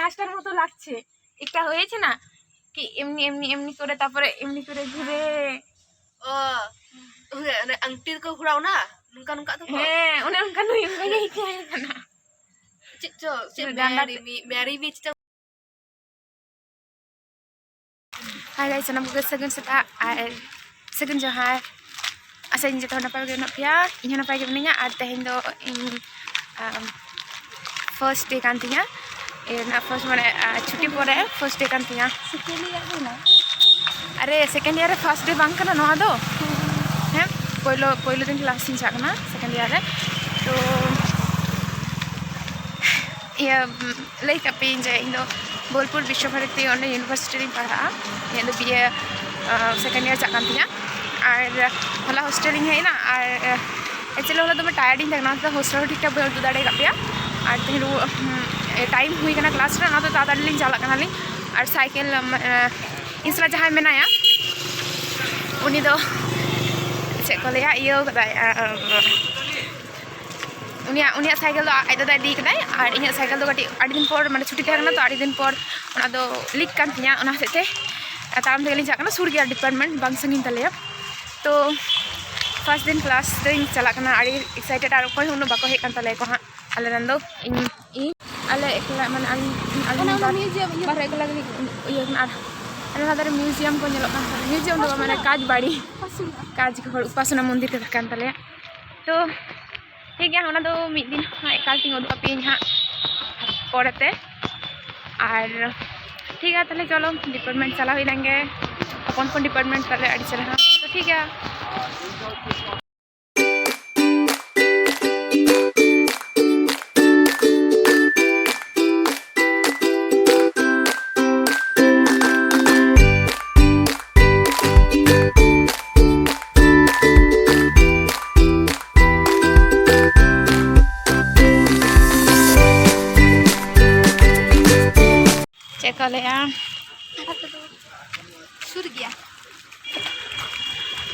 ক্লাসটার মতো লাগছে। একটা হয়েছে না কি এমনি এমনি এমনি করে তারপরে এমনি করে ঘুরে angtir ko hurau na nungka nungka tuh kok udah kan yang kayak gitu kan cik Mary Beach tuh. Hai guys, nama gue Segun Seta Segun Johar. Asa ini jatuh napa gue napia, ini napa gue mendingnya ada Indo in first day kantinya, first mana cuti pore first day kantinya. Second year mana? Are second year first day bang kana noa do, पहिलो दिन class नहीं जाना second year है तो ये like अपनी जो इंदो बोलपुर विश्वभारती और यूनिवर्सिटी पढ़ा ये तो बीए सेकंड ईयर जाना थी और हला हॉस्टलिंग है ना और एक्चुअली हला तो मैं टायर्डिंग देखना तो हॉस्टल ठीक ठाक बोल दाड़े गया और तेरे टाइम हुई करना क्लास रे ना तो तादाड़ी लिंग चला करना लिंग और साइकिल इंसला जहाँ में ना उन्हीं तो चेक को लिया ये उनिया साइकिल तो आई दादा दी कदाई और इन साइकिल तो कटी आठ दिन पर माने छुट्टी तहना तो आठ दिन पर उना दो लीक कान तिया उना सेते ताम तेगलिं जाकना सुर गया डिपार्टमेंट बांग संगिन तलेया तो फर्स्ट दिन क्लास तो इन चला करना आड़ी एक्साइटेड और कोई उन बाको हेक कान तले को हां आले नंदो इन आले एकला माने आले बार एकला ये और हमारे म्यूजियम को नेलो म्यूजियम दो माने काज बाड़ी काज को उपासना मंदिर के कान तले तो ठीक है होना तो मिड दिन एकाल तीन उदुग पे हाँ पड़ते और ठीक है ताले चलो डिपार्टमेंट चला हुई लेंगे कौन डिपार्टमेंट ताले अड़ी चला तो ठीक है ya Sur gया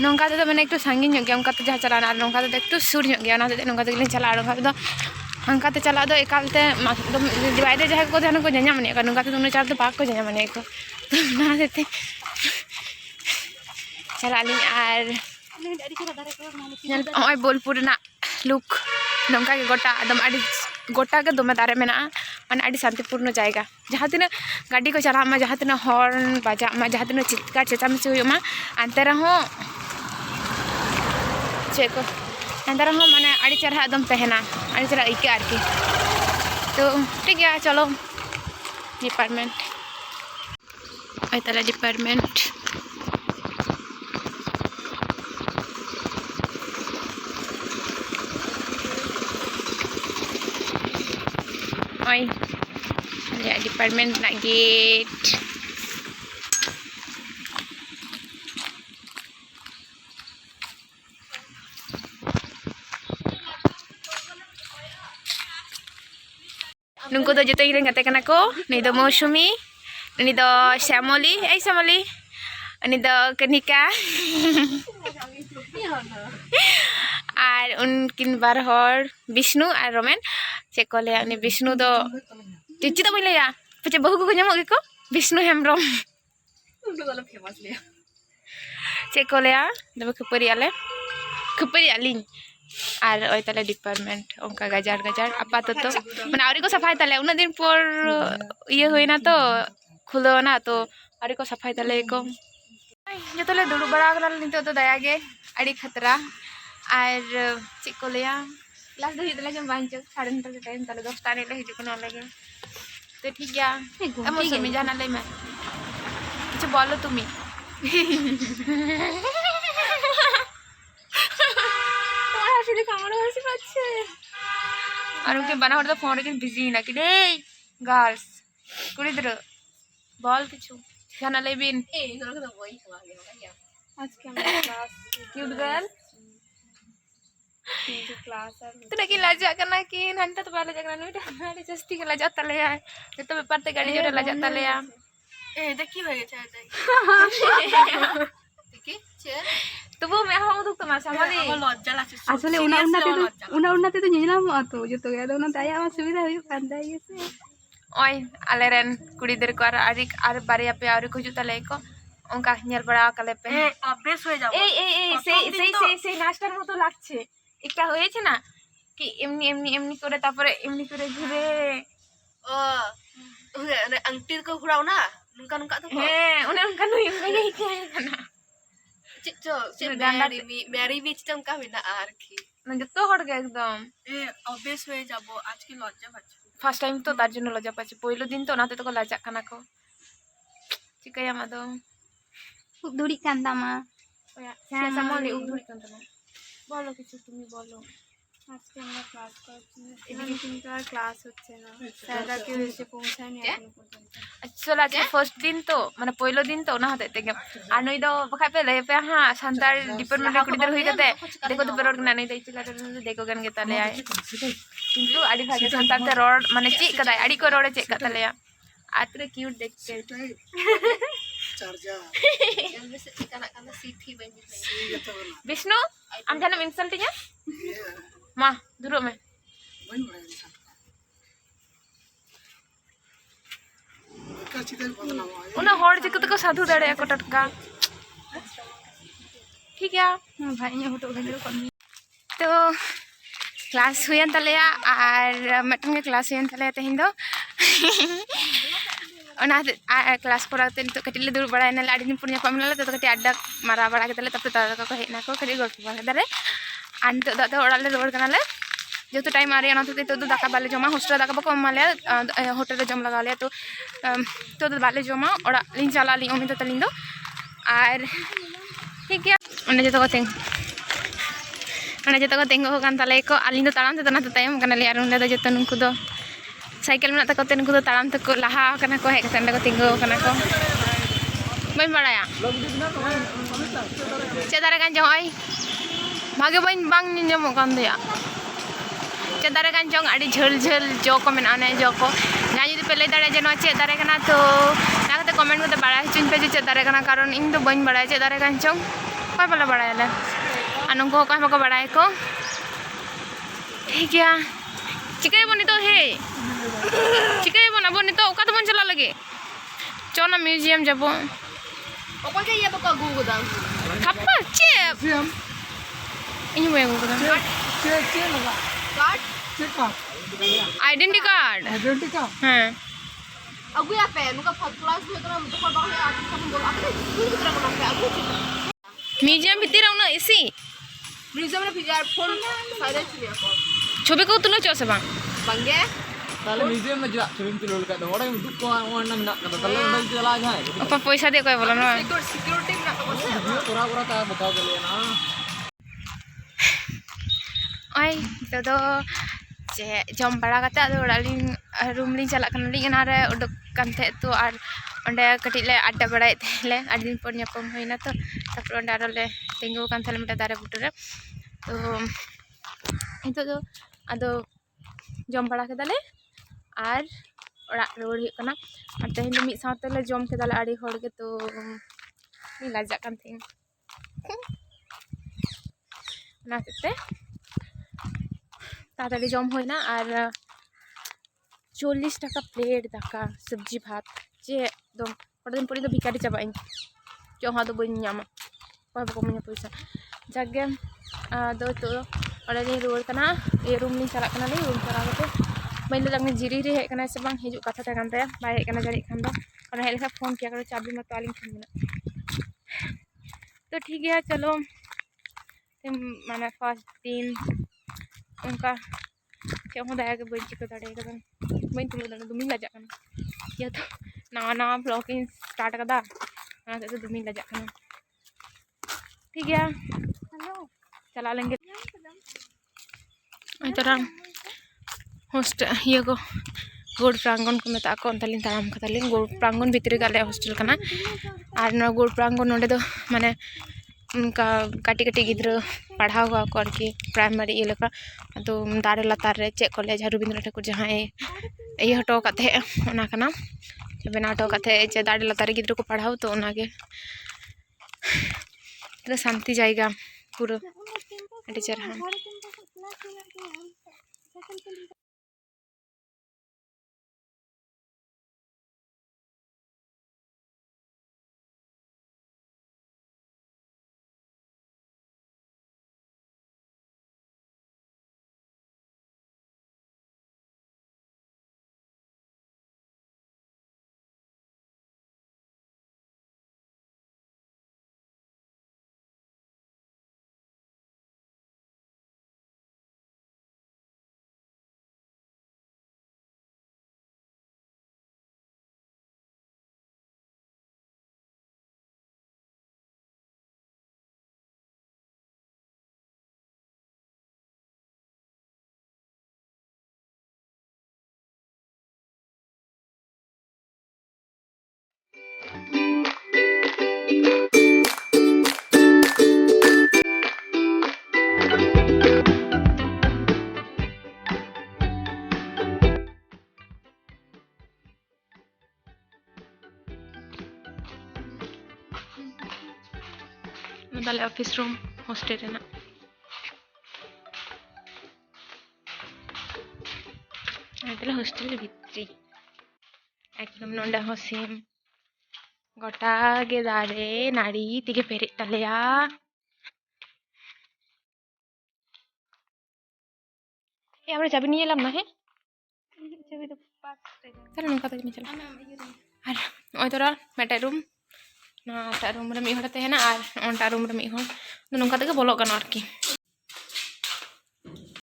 नौका तो मैंने एक सांगी गया उनका तो जहाँ चलाना नौका तो एक सुर गया नौका तो चला नौका अंका तो चला दो एकालते डिवाइडर जहाँ को ध्यान को जाना मने नौका तो उन्हें चार तो पाक को जाना मने को तो ना देते चला ली और बोलपुर ना लुक नौका के गोटा एकदम गोटा के दमे दारे मेना माने आड़ी शांतिपूर्ण जायगा जहाँ तीन गाड़ी को चला मा जहाँ तीन हॉर्न बाजा मा जहाँ तीन चित्कार चेचामेची हुआ अंते रहो चे को अंते रहो माने आड़ी चरहा एकदम तहना आड़ी चरहा इके आरकी तो ठीक है चलो डिपार्टमेंट आई तला department lihat department nak gate nunggu tu jatuh iring katakan aku ni do Mausumi ni do Syamoli Syamoli ni do Kenika और उनकिन बार हर विष्णु और रोमेन चेक को लिया उन्हें विष्णु तो चिच्ची तो बोले या पचे बहु को जमो को विष्णु हेम्ब्रम चेक को लिया दबे खपरी आलिंग और ओय तले डिपार्टमेंट उनका गजार आपातत माने आवरी को सफाई तले उन दिन पर ये होइना तो खुलो ना तो आवरी को सफाई तले को जो तले दुड़ु बड़ा गला नितो तो दया गे अड़ी खतरा और चेक को लिया क्लास दे हितले जम बांच 9:30 के टाइम तले 10 टाने ले हिजु कोना लगे तो ठीक गया हम समी जाना ले मैं कुछ बोलो तुम्ही তোমার আসলে কামড় হইছে পাচ্ছে আর ওকে বানা হড় তো ফোন রে বিজি না কি রে গার্লস কুড়ি দর বল কিছু জানা লেবিন এই তোর তো বই খাওয়া গেল আজকে আমরা ক্লাস কিউট গার্ল क्लास तो लगी लाजा करना कि नंटा तो बाला जगना नुटा हमारे जस्ती के लाजा तले है ये तो पेपर ते गाड़ी जोरे लाजा तले है ए देखी होय छै देखी छे तो वो मैं हाउ दुख तमा सामने लज्जा लाछ আসলে উনাতে তো নিলাম তো যত গেল না তাই আমার সুবিধা হই কান্দাই গেছে ओय आलेरन कुड़ी गिद्रा को आर बारिया पे आउरी को हिजुग ताले को उनका नेल बड़ा काले पे অভ্যেস হয়ে যাব সেই নাচটার মতো লাগছে একটা হয়েছে না কি এমনি এমনি এমনি করে তারপরে এমনি করে ঘুরে ও আংটির কো ঘুরাও না নুনকা নুনকা তো হ্যাঁ ওনে উনকা নুই উনকা এই কে না মেরি বিচ তো উনকা মেনা আর কি মানে যত হড় গে একদম অভ্যেস হয়ে যাব আজকে লজ্জা পাচ্ছি ফার্স্ট টাইম তো তার জন্য লজ্জা পাচ্ছি পয়লো দিন তো ওনাতে তো লাজাক কানা কো চিকায়া মাদো উদুড়ি কান্দামা হ্যাঁ সামনে উদুড়ি কান্তা বলো কিছু তুমি বলো আজকে আমরা ক্লাস করছি এদিকে কিন্তু আর ক্লাস হচ্ছে না স্যাররা কেউ এসে পৌঁছায়নি এখনো পর্যন্ত চলো আজকে ফার্স্ট দিন তো মানে পয়লো দিন তো ওনা হতে থেকে আর নই দো বখাই পে লে পে হ্যাঁ সান্তাল ডিপার্টমেন্ট কুড়ি দের হই গতে দেখো তো বেরোর না নই দই চিলা দেখো গান গেতা লে আয় কিন্তু আড়ি ভাগে সান্তাল তে রড মানে চি কদাই আড়ি কো রডে চেক কতা লে আত্রে কিউট দেখতে বিষ্ণু আম জানো ইনসাল্টিং মা দূর মে उना हर चिक तो साधु दाड़े को टटका ठीक है ভাই নিয়ে হটো গেল तो क्लास हुयन तलेया और मटन के क्लास हुयन तलेया तेहिन दो ओना क्लास पढ़ाते तो कटिले दूर बड़ा ना आड़ी दिन पुनिया पामला तो कटि अड्डा मारा बड़ा के तले तब दादा को हेना को कटि गल्प बड़ा दारे आन तो दादा ओड़ाले रोड कनाले जो टाइम आ रही तो दाका बाले जमा हॉस्टल दाका बको माले होटल रे जम लगा लिया तो बाले जमा और लिंग चला ली उम्मीद तलिंग दो और ठीक है उन्हें जो को तेंग उन्हें जो को तेंगो कान तले को आलिंग दो ताराम ते तना तायम कना ले और उन्हें जो नुकु दो साइकिल में तक नुकु दो ताराम तक को लहा कना को हेक तंडे को तेंगो कना को बइन बड़ाया चेदारे कान जय भागे बइन बांग नियम कान दिया चेक दारे कान चोंग आड़ी झल झल जो को मेना ने जो को ना जुदी पे ले दाड़े जे नो चेक दारे कना तो ना कते कमेंट में बड़ा चुन पे जे चेक दारे कना कारण इन तो बइन बड़ा चेक दारे कान चोंग कोई बोला बड़ा ले अनु को कोई मको बड़ा को ठीक है चिकाय बनी तो हे चिकाय बना बनी तो ओका तो बन चला लगे चो ना म्यूजियम जाबो ओपा के ये बका गु गदा थप्पा चेप इन वे गु गदा चे लगा कार्ड आइडेंटिटी कार्ड हाँ अगु या पे नुका फर्स्ट क्लास में तो हम तो पढ़ा है आज हम बोल आपने कुछ तरह का पे अगु म्यूजियम भीतर उना एसी म्यूजियम में फिर फोन साइलेंट लिया को छवि को तुलो चो से बांग बंगे ताले म्यूजियम में जा छबिम तुलो लका दो ओडा दुक को ओना ना ना ताले ओडा चला जाए ओपा पैसा दे कोई बोला ना सिक्योरिटी में ना को पूरा पूरा का बताओ चले ना आई तो जे जम बड़ा कते अदो ओडालिंग रूम लिंग चला कन लिंग ना रे उडक कांथे तो और ओंडे कटिले अड्डा बड़ाय थेले आडी दिन पर न्यापम होइना तो तापर ओंडे आरोले तेंगो कान थले मटा दारे बुटरे तो हितो दो अदो जम बड़ा केदाले और ओड़ा रोड हुई कना और तेहिन मिद सावते ले जम केदाले आडी होड़ के तो मी लाजा कान थिन ना तेते ताड़ाताड़ी जम होना और 40 टाका प्लेट दाका सब्जी भात चे दम कटा दिन पर भिकारी चाबाइन जो हाँ तो बी नामा कोई बाको मैं पैसा जागे दो तो रुआर करना ये रूम ली चला रूम चला बी लगे जिरी रे हेकना से बांग हिजू कथा तहन ताया बाय हेकना जानी खान दो और हेल फोन किया करो चाबी मत आलिंग खान मेना तो ठीक है चलो माने फर्स्ट दिन उनका चेक दाया के बी चिका दाड़े बी तुलो दाड़े दुमी लजा ये तो नवा नवा ब्लॉगिंग स्टार्ट कदा तो दुमी लजा ठीक है चला लेंगे तरह हॉस्टल ये को गोड़ प्रांगण को मेता को अंतलिन ताराम कतालिन गोड़ प्रांगण भितरी गाले हॉस्टल कना और ना गोड़ प्रांगण नोडे दो माने उनका काटी काटी गिद्रा पढ़ाव हुआ को आरकी प्राइमरी ये लेका तो दारे लातार रे चेक कॉलेज रविंद्र ठाकुर जहाँ ये हटो कथे ओना कना बना हटो कथे चे दारे लातार गिद्रा को पढ़ाव तो ओनागे शांति जाएगा पूरा टीचर हाँ ᱱᱚᱣᱟ ᱚᱯᱷᱤᱥ ᱨᱩᱢ ᱦᱳᱥᱴᱮᱞ ᱨᱮᱱᱟᱜ ᱟᱫᱚ ᱦᱳᱥᱴᱮᱞ ᱵᱷᱤᱛᱨᱤ ᱮᱠᱫᱚᱢ ᱱᱚᱰᱮ ᱦᱚᱸ ᱥᱮᱢ गोटा गे दारे नाड़ी तेगे पेरे तलेया ये हमरे चाबी नहीं लम ना है चाबी तो पास चल नोका तक नहीं चला और ओय तोरा मेटे रूम ना टा रूम रे मी होड़ तहना और ओंटा रूम रे मी होड़ नोका तक बोलो गनो आरकी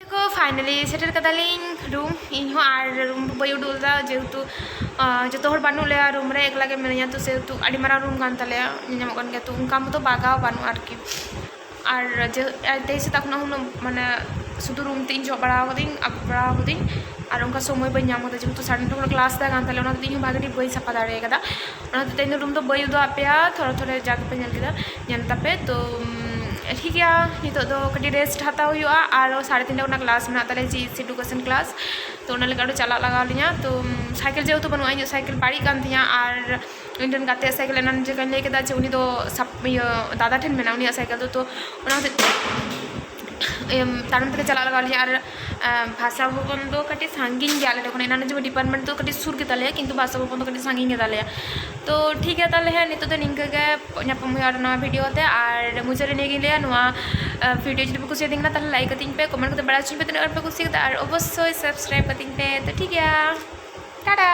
देखो फाइनली सेटल कदालिंग रूम इन हो आर रूम बय उडुलदा जेहेतु जो हर बानू ले रूम रे एकला गे मिनिया तो सेहेतु आडी मारा रूम कान तले नियम कन के तो उनका मतो बागाव बानू आरकी और जे तेसे तक ना हुन माने शुद्ध रूम तीन जो बड़ा होदिंग अब बड़ा होदिंग और उनका समय बय नाम होता जेहेतु साडन तो क्लास दा कान तले ओना तीन भागटी बय सपा दाड़े कदा ओना तेन रूम तो बय उदो आपेया थोड़ा थोड़ा जाग पे नेल केदा नेल तापे तो ठीक है नितो दो कटी रेस्ट हाता हुआ और 3:30 क्लास में ताले जीएस एडुकेशन क्लास तो उन लगा चला लगा लिया तो साइकिल जेहेतु बनवा इन साइकिल बाड़ी कान थिया और इंटन गाते साइकिल एनान जे कन ले केदा जे उनी दो सब दादा ठेन मेना उनी साइकिल तो उना तारम तक चला लगा लिया और भाषा भवन दो कटी सांगिन गयाले तखन एनान जे डिपार्टमेंट तो कटी सुर के ताले किंतु भाषा भवन तो कटी सांगिन के ताले तो ठीक है ताले है नितो तो निंका के ᱧᱟᱯᱟᱢ ᱦᱩᱭᱩᱜᱼᱟ ᱱᱚᱣᱟ ᱵᱷᱤᱰᱤᱭᱳ ᱛᱮ ᱟᱨ ᱢᱩᱪᱟᱹᱫ ᱨᱮ ᱱᱤᱭᱟᱹ ᱞᱟᱹᱭᱟ ᱱᱚᱣᱟ ᱵᱷᱤᱰᱤᱭᱳ ᱡᱩᱫᱤ ᱯᱮ ᱠᱩᱥᱤᱭᱟᱫᱤᱧ ᱠᱟᱱᱟ ᱛᱟᱦᱞᱮ ᱞᱟᱭᱤᱠ ᱠᱟᱹᱛᱤᱧ ᱯᱮ ᱠᱚᱢᱮᱱᱴ ᱠᱟᱛᱮ ᱵᱟᱲᱟᱭ ᱦᱚᱪᱚᱧ ᱯᱮ ᱛᱤᱱᱟᱹᱜ ᱜᱟᱱ ᱯᱮ ᱠᱩᱥᱤᱭᱟᱫᱟ ᱟᱨ ᱚᱵᱚᱥᱥᱳᱭ ᱥᱟᱵᱥᱠᱨᱟᱭᱤᱵ ᱠᱟᱹᱛᱤᱧ ᱯᱮ ᱛᱚ ᱴᱷᱤᱠ ᱜᱮᱭᱟ ᱴᱟᱴᱟ